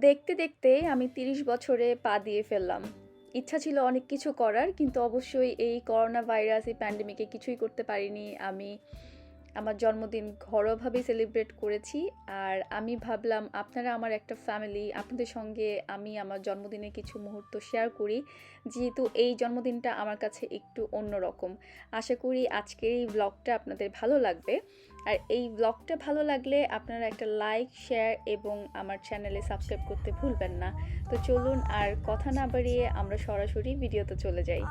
দেখতে দেখতে আমি ৩০ বছরে পা দিয়ে ফেললাম। ইচ্ছা ছিল অনেক কিছু করার, কিন্তু অবশ্যই এই করোনা ভাইরাস, এই প্যান্ডেমিকে কিছুই করতে পারিনি। আমি আমার জন্মদিন ঘরোয়াভাবেই সেলিব্রেট করেছি। আর আমি ভাবলাম আপনারা আমার একটা ফ্যামিলি, আপনাদের সঙ্গে আমি আমার জন্মদিনের কিছু মুহূর্ত শেয়ার করি, যেহেতু এই জন্মদিনটা আমার কাছে একটু অন্যরকম। আশা করি আজকের এই ব্লগটা আপনাদের ভালো লাগবে। আর এই ব্লগটা ভালো লাগলে আপনারা একটা লাইক, শেয়ার এবং আমার চ্যানেলে সাবস্ক্রাইব করতে ভুলবেন না। তো চলুন আর কথা না বাড়িয়ে আমরা সরাসরি ভিডিওতে চলে যাই।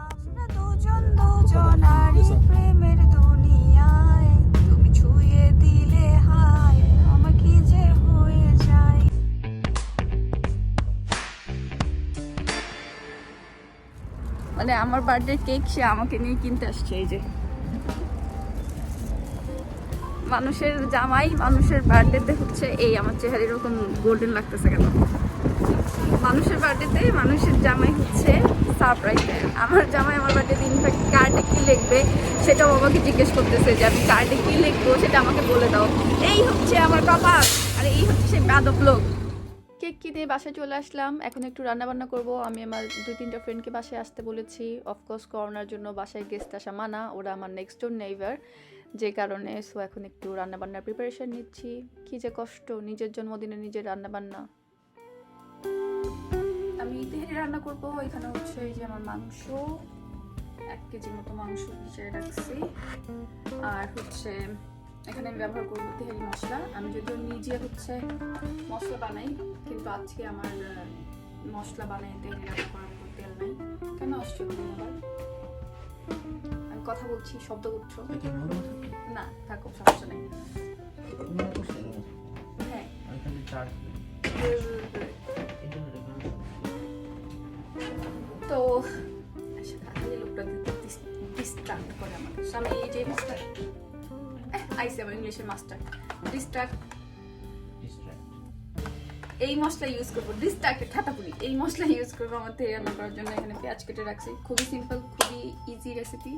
প্রেমের দুনিয়ায় তুমি ছুঁয়ে দিলে হায়, আমার কি যে হয়ে যায়। মানে আমার বার্থডে কেক সে আমাকে নিয়ে কিনতে আসছে। এই যে মানুষের জামাই মানুষের বার্থডেতে হচ্ছে এই আমার চেহারা এরকম গোল্ডেন লাগতেছে কেন? মানুষের বার্থডেতে মানুষের জামাই হচ্ছে সারপ্রাইজ দেয়। আমার জামাই আমার বার্থডে ইনফ্যাক্ট কার্ডে কি লিখবে সেটাও আমাকে জিজ্ঞেস করতেছে যে আমি কার্ডে কি লিখবো সেটা আমাকে বলে দাও। এই হচ্ছে আমার কপাল, আর এই হচ্ছে সেই বাদক লোক। কেক কিনে বাসায় চলে আসলাম। এখন একটু রান্না বান্না করব। আমি আমার 2-3টা ফ্রেন্ডকে বাসায় আসতে বলেছি। অফকোর্স করোনার জন্য বাসায় গেস্ট আসা মানা, ওরা আমার নেক্সট ডোর নেইবার, যে কারণে সো এখন একটু রান্নাবান্নার প্রিপারেশন নিচ্ছি। কি যে কষ্ট নিজের জন্মদিনে নিজের রান্নাবান্না। আমি তেহারি রান্না করব। এখানে হচ্ছে এই যে আমার মাংস, 1 কেজি মতো মাংস ভিজিয়ে রাখছি। আর হচ্ছে এখানে আমি ব্যবহার করবো তেহারি মশলা। আমি যদিও নিজে হচ্ছে মশলা বানাই, কিন্তু আজকে আমার মশলা বানাই তেহারি রান্না করার মতো তেল নাই। কেন আসছো আবার? আমি কথা বলছি, শব্দ করছো না, থাকো, সমস্যা নেই। হ্যাঁ, তো লোকটা ডিস্ট্রাক্ট করে আমাকে। আমি এই যে মাস্টার আইসি, আমার ইংলিশের মাস্টার ডিস্ট্রাক্ট, এই মশলা ইউজ করবো। ডিস্ট্রাক্টেড খাতাপুরি এই মশলা ইউজ করবো আমার তেল রান্না করার জন্য। এখানে পেঁয়াজ কেটে রাখছি। খুবই সিম্পল, খুবই ইজি রেসিপি।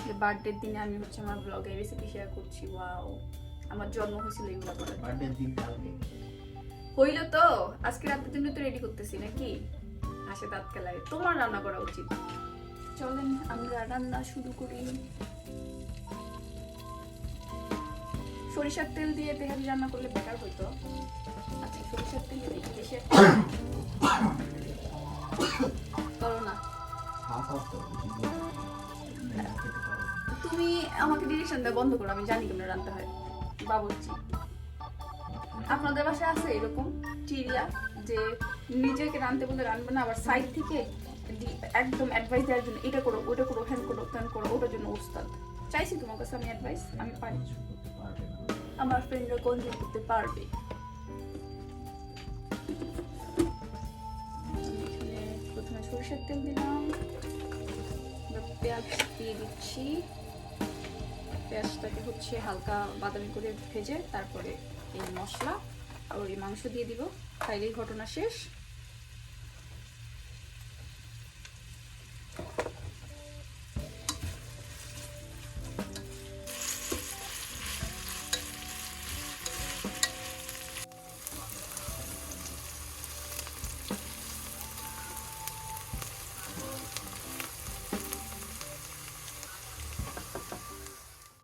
যে বার্থডের দিনে আমি হচ্ছে আমার ব্লগে রেসিপি শেয়ার করছি। ওয়াও, আমার জন্ম হয়েছিল এগুলো করার। বার্থডের দিন কালকে হইল তো, আজকে রাতের জন্য তো রেডি করতেছি নাকি? আসে দাঁত খেলায়, তোমার রান্না করা উচিত। চলেন আমরা রান্না শুরু করি। সরিষার তেল দিয়ে তেহারি রান্না করলে বেটার হইতো। আচ্ছা, সরিষার তেল দিয়ে বেশি করো না। তুমি আমাকে ডিরেকশন দেওয়া বন্ধ করো, আমি জানি কেমন রান্না হয়। বাবুর্চি আপনাদের বাসায় আছে এরকম চিড়িয়া যে নিজেকে রাঁধতে বলে রান্না না, আবার সাইড থেকে একদম অ্যাডভাইস দেওয়ার জন্য এটা করো, ওটা করো, হ্যান করো, ত্যান করো, ওটার জন্য ওস্তাদ। চাইছি তোমার কাছে আমি অ্যাডভাইস, আমি পারি। আমার ফ্রেন্ডরা কন্ট্রোল করতে পারবে। প্রথমে সরিষার তেল দিলাম, পেঁয়াজ দিয়ে দিচ্ছি। পেঁয়াজটাকে হচ্ছে হালকা বাদামি করে ভেজে তারপরে এই মশলা আর এই মাংস দিয়ে দিব। তাইলেই ঘটনা শেষ।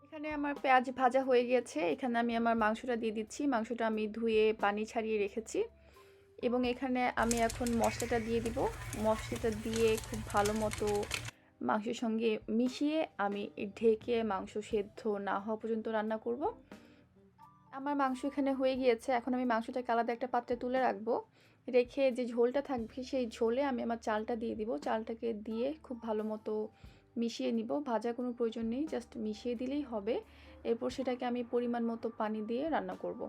এখানে আমার পেঁয়াজ ভাজা হয়ে গেছে। এখানে আমি আমার মাংসটা দিয়ে দিচ্ছি। মাংসটা আমি ধুয়ে পানি ছাড়িয়ে রেখেছি এবং এখানে আমি এখন মশলাটা দিয়ে দিব। মশলাটা দিয়ে খুব ভালো মতো মাংসের সঙ্গে মিশিয়ে আমি ঢেকে মাংস সেদ্ধ না হওয়া পর্যন্ত রান্না করব। আমার মাংস এখানে হয়ে গিয়েছে। এখন আমি মাংসটাকে আলাদা একটা পাত্রে তুলে রাখবো। রেখে যে ঝোলটা থাকবে সেই ঝোলে আমি আমার চালটা দিয়ে দিব। চালটাকে দিয়ে খুব ভালো মতো মিশিয়ে নিব। ভাজার কোনো প্রয়োজন নেই, জাস্ট মিশিয়ে দিলেই হবে। এরপর সেটাকে আমি পরিমাণ মতো পানি দিয়ে রান্না করব।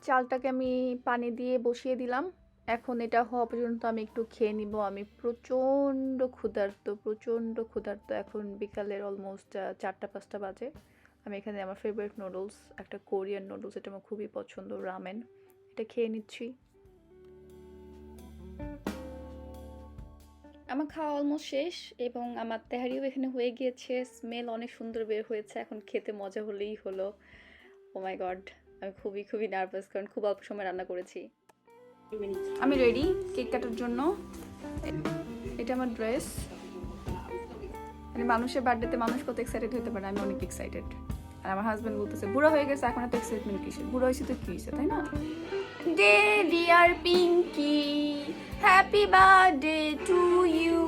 চালটাকে আমি পানি দিয়ে বসিয়ে দিলাম। এখন এটা হওয়া পর্যন্ত আমি একটু খেয়ে নিব। আমি প্রচণ্ড ক্ষুধার্ত। এখন বিকালের অলমোস্ট 4টা-5টা বাজে। আমি এখানে আমার ফেভারিট নুডলস, একটা কোরিয়ান নুডলস, এটা আমার খুবই পছন্দ, রামেন, এটা খেয়ে নিচ্ছি। আমার খাওয়া অলমোস্ট শেষ এবং আমার তেহারিও এখানে হয়ে গিয়েছে। স্মেল অনেক সুন্দর বের হয়েছে। এখন খেতে মজা হলেই হলো। ও মাই গড, আমি খুবই নার্ভাস, কারণ খুব অল্প সময় রান্না করেছি। আমি রেডি কেক কাটার জন্য। এটা আমার ড্রেস। মানে মানুষের বার্থডেতে মানুষ কত এক্সাইটেড হতে পারে, আমি অনেক এক্সাইটেড। আর আমার হাজব্যান্ড বলতেছে বুড়ো হয়ে গেছে, এখন এত এক্সাইটমেন্ট কিসের, বুড়ো হয়েছে তো কি হয়েছে, তাই না? ডে dear Pinky, happy birthday to you.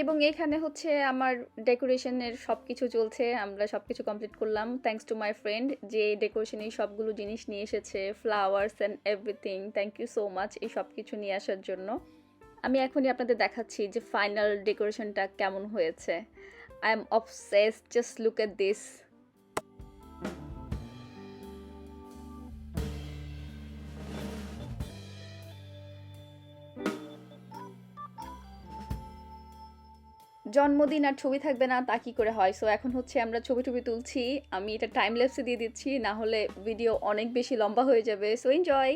এবং এখানে হচ্ছে আমার ডেকোরেশনের সব কিছু চলছে, আমরা সব কিছু কমপ্লিট করলাম থ্যাঙ্কস টু মাই ফ্রেন্ড, যে ডেকোরেশনে সবগুলো জিনিস নিয়ে এসেছে, flowers and everything. Thank you so much এই সব কিছু নিয়ে আসার জন্য। আমি এখনই আপনাদের দেখাচ্ছি যে ফাইনাল ডেকোরেশনটা কেমন হয়েছে। I am obsessed, just look at this. জন্মদিন আর ছবি থাকবে না তা কি করে হয়? সো এখন হচ্ছে আমরা ছবি টবি তুলছি, আমি এটা টাইম ল্যাপসে দিয়ে দিচ্ছি, না হলে ভিডিও অনেক বেশি লম্বা হয়ে যাবে। So enjoy.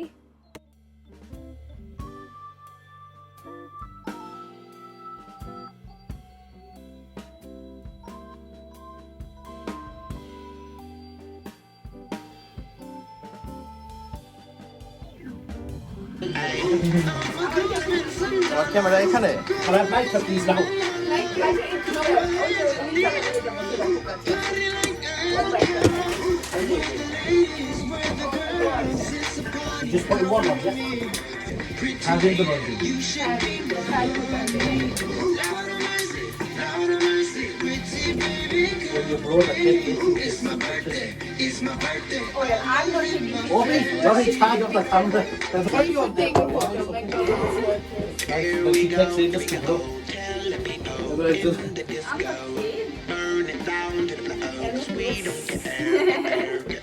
ক্যামেরা এখানে Just put one on, yeah? Hands in the body. When you blow the cake, it's my birthday. It's my birthday. Oh, yeah, I'm going to be. Obi, Johnny, tag of the camera. What do you want? Take a photo. When she takes it, just go. Burn it down to the ground. We don't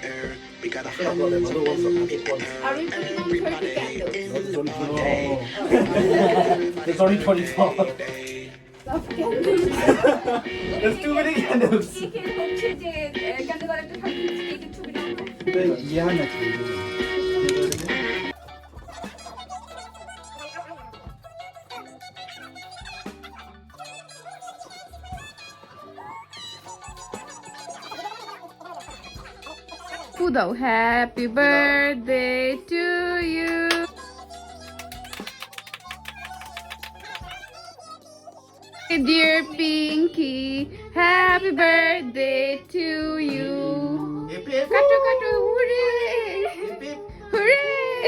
care. We got a Are we putting on 30 candles? It's only 24. Stop candles. There's too many candles. Yeah, next week. Fudo, happy birthday to you. Dear Pinky, happy birthday to you. Kato kato, hooray! Hooray!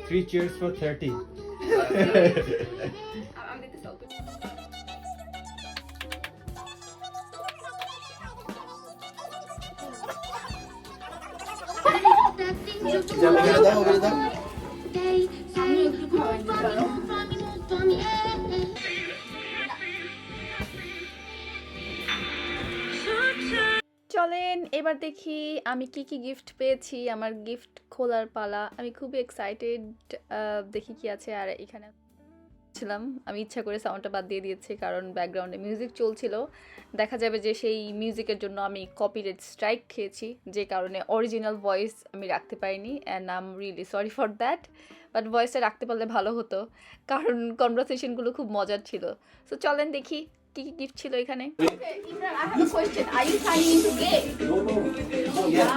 3 cheers for 30. চলেন এবার দেখি আমি কি কি gift পেয়েছি। আমার gift খোলার পালা, আমি খুবই এক্সাইটেড। দেখি কি আছে। আর এখানে ছিলাম, আমি ইচ্ছা করে সাউন্ডটা বাদ দিয়ে দিয়েছি কারণ ব্যাকগ্রাউন্ডে মিউজিক চলছিল, দেখা যাবে যে সেই মিউজিকের জন্য আমি কপিরাইট স্ট্রাইক খেয়েছি, যে কারণে অরিজিনাল ভয়েস আমি রাখতে পারিনি, and I am really sorry for that. But ভয়েসটা রাখতে পারলে ভালো হতো কারণ কনভারসেশনগুলো খুব মজার ছিল। সো চলেন দেখি কি কি গিফট ছিল এখানে। Imran, I have a question. Are you signing into gay? No, no. Yeah.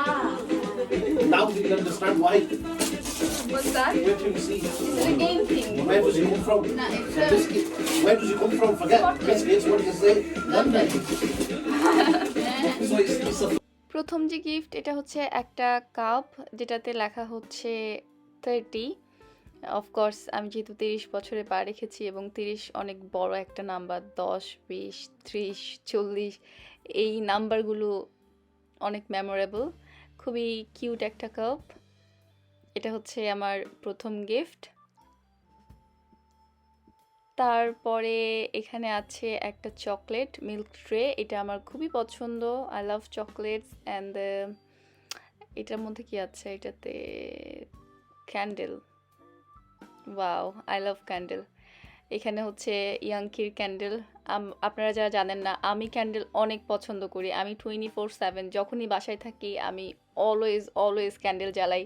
Now we can understand why. What's that? Where do you see? Is it a game thing? Where does he come from? No, it's The biscuit. Where does he come from? Forget Scotland. biscuits. What do you say? London. So it's a প্রথম যে gift এটা হচ্ছে একটা cup যেটাতে লেখা হচ্ছে 30। Of course আমি যেহেতু 30 বছরে পা রেখেছি এবং 30 অনেক বড় একটা নাম্বার, 10, 20, 30, 40 এই নাম্বারগুলো অনেক মেমোরেবল। খুবই কিউট একটা কাপ। এটা হচ্ছে আমার প্রথম গিফট। তারপরে এখানে আছে একটা চকলেট মিল্ক ট্রে, এটা আমার খুবই পছন্দ। I love chocolates. অ্যান্ড এটার মধ্যে কি আছে, এটাতে candle. Wow, I love candle. এখানে হচ্ছে ইয়াংকির ক্যান্ডেল। আপনারা যারা জানেন না, আমি ক্যান্ডেল অনেক পছন্দ করি। আমি 24/7 যখনই বাসায় থাকি আমি অলওয়েজ ক্যান্ডেল জ্বালাই।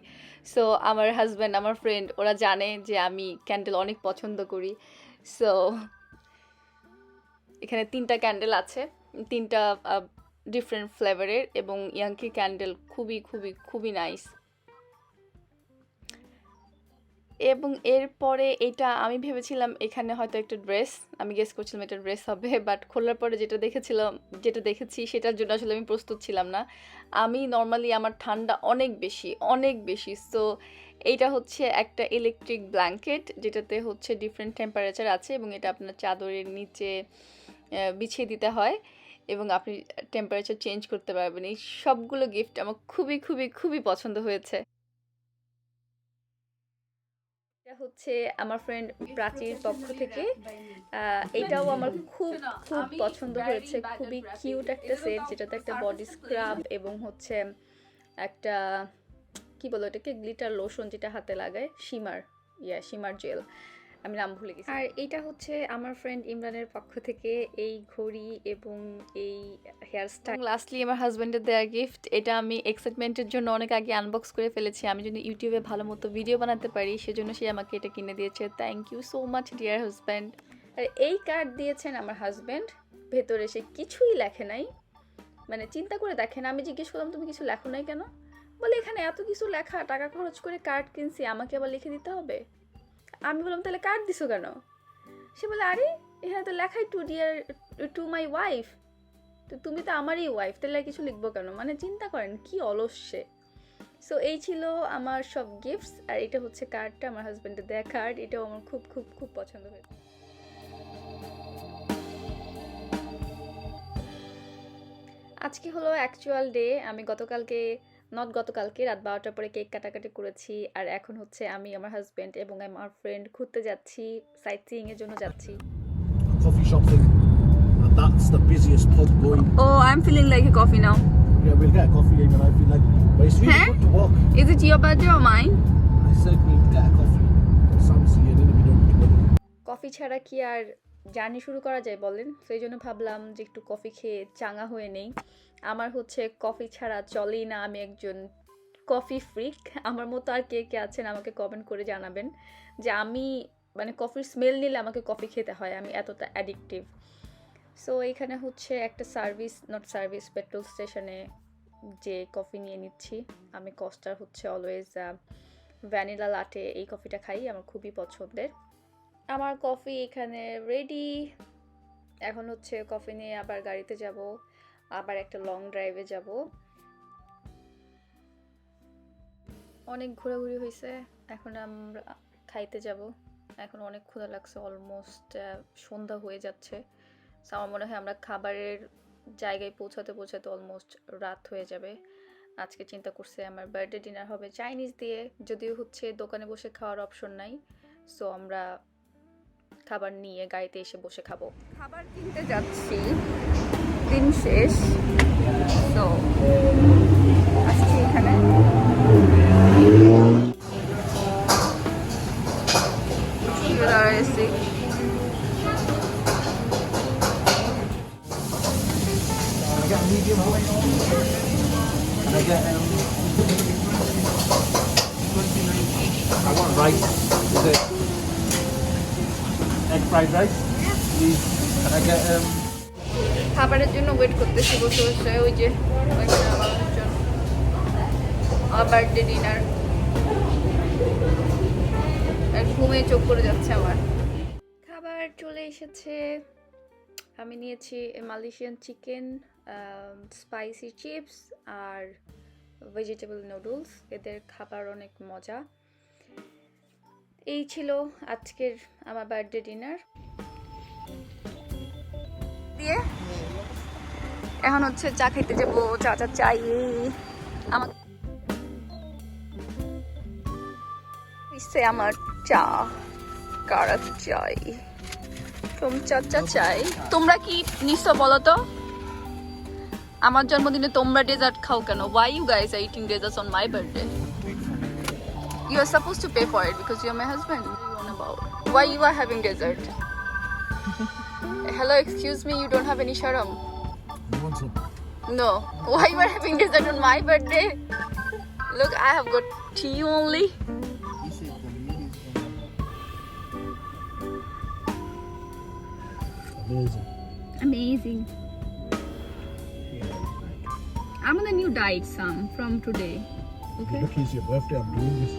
সো আমার হাজব্যান্ড, আমার ফ্রেন্ড ওরা জানে যে আমি ক্যান্ডেল অনেক পছন্দ করি। সো এখানে 3টা ক্যান্ডেল আছে, 3টা ডিফারেন্ট ফ্লেভারের, এবং ইয়াংকির ক্যান্ডেল খুবই খুবই খুবই নাইস। এবং এরপরে এটা আমি ভেবেছিলাম এখানে হয়তো একটা ড্রেস, আমি গেস করছিলাম এটা ড্রেস হবে, বাট খোলার পরে যেটা দেখেছি সেটার জন্য আসলে আমি প্রস্তুত ছিলাম না। আমি নর্মালি আমার ঠান্ডা অনেক বেশি, সো এইটা হচ্ছে একটা ইলেকট্রিক ব্ল্যাঙ্কেট যেটাতে হচ্ছে ডিফারেন্ট টেম্পারেচার আছে এবং এটা আপনার চাদরের নিচে বিছিয়ে দিতে হয় এবং আপনি টেম্পারেচার চেঞ্জ করতে পারবেন। এই সবগুলো গিফট আমার খুবই পছন্দ হয়েছে। এটা হচ্ছে আমার ফ্রেন্ড প্রাচীর পক্ষ থেকে, এটাও আমার খুব পছন্দ হয়েছে। খুবই কিউট একটা সেট, যেটাতে একটা বডি স্ক্রাব এবং হচ্ছে একটা কি বলো এটাকে, গ্লিটার লোশন যেটা হাতে লাগায়, শিমার জেল, আমি নাম ভুলে গেছি। আর এটা হচ্ছে আমার ফ্রেন্ড ইমরানের পক্ষ থেকে এই ঘড়ি এবং এই হেয়ার স্টাইল। লাস্টলি আমার হাজব্যান্ডের দেওয়া গিফট, এটা আমি এক্সাইটমেন্টের জন্য অনেক আগে আনবক্স করে ফেলেছি। আমি যদি ইউটিউবে ভালো মতো ভিডিও বানাতে পারি সেজন্য সে আমাকে এটা কিনে দিয়েছে। Thank you so much dear husband. আর এই কার্ড দিয়েছেন আমার হাজব্যান্ড, ভেতরে সে কিছুই লেখে নাই, মানে চিন্তা করে দেখেন, আমি জিজ্ঞেস করলাম তুমি কিছু লেখো নাই কেন, বলে এখানে এত কিছু লেখা, টাকা খরচ করে কার্ড কিনছি, আমাকে আবার লিখে দিতে হবে। আমি বললাম তাহলে কার্ড দিছো কেন? সে বলে আরে এখানে তো লেখাই টু মাই ওয়াইফ, তো তুমি তো আমারই ওয়াইফ, তাহলে কিছু লিখবো কেন? মানে চিন্তা করেন কি অলস সে। সো এই ছিল আমার সব গিফটস, আর এটা হচ্ছে কার্ডটা, আমার হাজব্যান্ডের দেয়া কার্ড, এটাও আমার খুব পছন্দ হয়েছে। আজকে হলো অ্যাকচুয়াল ডে। আমি গতকালকে রাত 12টার পরে কেক কাটাকাটি করেছি, আর এখন হচ্ছে আমি, আমার হাজব্যান্ড এবং আমার ফ্রেন্ড ঘুরতে যাচ্ছি, সাইট সিইং এর জন্য যাচ্ছি। Coffee shop thing, and that's the busiest pub going. Oh, I'm feeling like a coffee now. Yeah, we'll get a coffee even. I feel like, but it's really good to walk. Is it your birthday or mine? I said we'll get a coffee. Sam's here, then we don't do it. Coffee ছাড়া কি আর journey শুরু করা যায় বলেন? সেই জন্য ভাবলাম যে একটু কফি খেয়ে চাঙা হয়ে নেই। আমার হচ্ছে কফি ছাড়া চলেই না, আমি একজন কফি ফ্রিক। আমার মতো আর কে আছেন আমাকে কমেন্ট করে জানাবেন যে আমি মানে কফির স্মেল নিলে আমাকে কফি খেতে হয়, আমি এতটা অ্যাডিকটিভ। সো এখানে হচ্ছে একটা পেট্রোল স্টেশনে যে কফি নিয়ে নিচ্ছি। আমি কস্টার হচ্ছে অলওয়েজ ভ্যানিলা লাটে এই কফিটা খাই, আমার খুবই পছন্দের। আমার কফি এখানে রেডি। এখন হচ্ছে কফি নিয়ে আবার গাড়িতে যাব, আবার একটা লং ড্রাইভে যাব। অনেক ঘোরাঘুরি হয়েছে, এখন আমরা খাইতে যাব। এখন অনেক ক্ষুধা লাগছে, অলমোস্ট সন্ধ্যা হয়ে যাচ্ছে। সো আমার মনে হয় আমরা খাবারের জায়গায় পৌঁছাতে অলমোস্ট রাত হয়ে যাবে। আজকে চিন্তা করছে আমার বার্থডে ডিনার হবে চাইনিজ দিয়ে, যদিও হচ্ছে দোকানে বসে খাওয়ার অপশন নাই। সো আমরা খাবার নিয়ে গাড়িতে এসে বসে খাবো। খাবার কিনতে যাচ্ছি, দিন শেষ, তো আসছি এখানে। দাঁড়াইছি, I get a medium one. And I get I want rice. Is it egg fried rice? Please. And I get খাবারের জন্য ওয়েট করতেছি বসে বসে, ওই যে ওইখানে আমার জন্য আমার বার্থডে ডিনার। ঘুমে চোখ পড়ে যাচ্ছে আমার। খাবার চলে এসেছে, আমি নিয়েছি মালয়েশিয়ান চিকেন, স্পাইসি চিপস আর ভেজিটেবল নুডলস। এদের খাবার অনেক মজা। এই ছিল আজকের আমার বার্থডে ডিনার। দিয়ে এখন হচ্ছে চা খেতে যাবো। চা চাই আমার, আমার চা কারা চাই, চা চাই। তোমরা কি নিশ্চয় বলো তো, আমার জন্মদিনে তোমরা ডেজার্ট খাও কেন? Why you guys are eating desserts on my birthday? You are supposed to pay for it because you are my husband. What are you on about? Why you are having dessert? Hello, excuse me, you don't have any sharam? you want some? No. Why you are having dessert on my birthday? Look, I have got tea only. Amazing. Amazing. I'm on a new diet, Sam, from today. Okay? Look, it's your birthday. I'm doing this.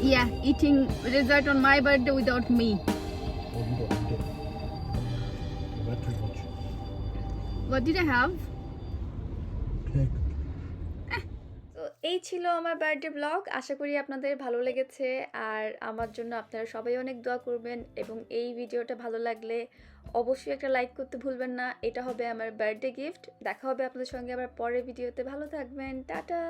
Yeah, eating dessert on my birthday without me. Oh, you don't need it. You had too much. What did I have? Cake. তো এই ছিল আমার birthday blog. আশা করি আপনাদের ভালো লেগেছে, আর আমার জন্য আপনারা সবাই অনেক দোয়া করবেন, এবং এই ভিডিওটা ভালো লাগলে অবশ্যই একটা লাইক করতে ভুলবেন না। এটা হবে আমার বার্থডে গিফট। দেখা হবে আপনাদের সঙ্গে আবার পরের ভিডিওতে। ভালো থাকবেন, টাটা।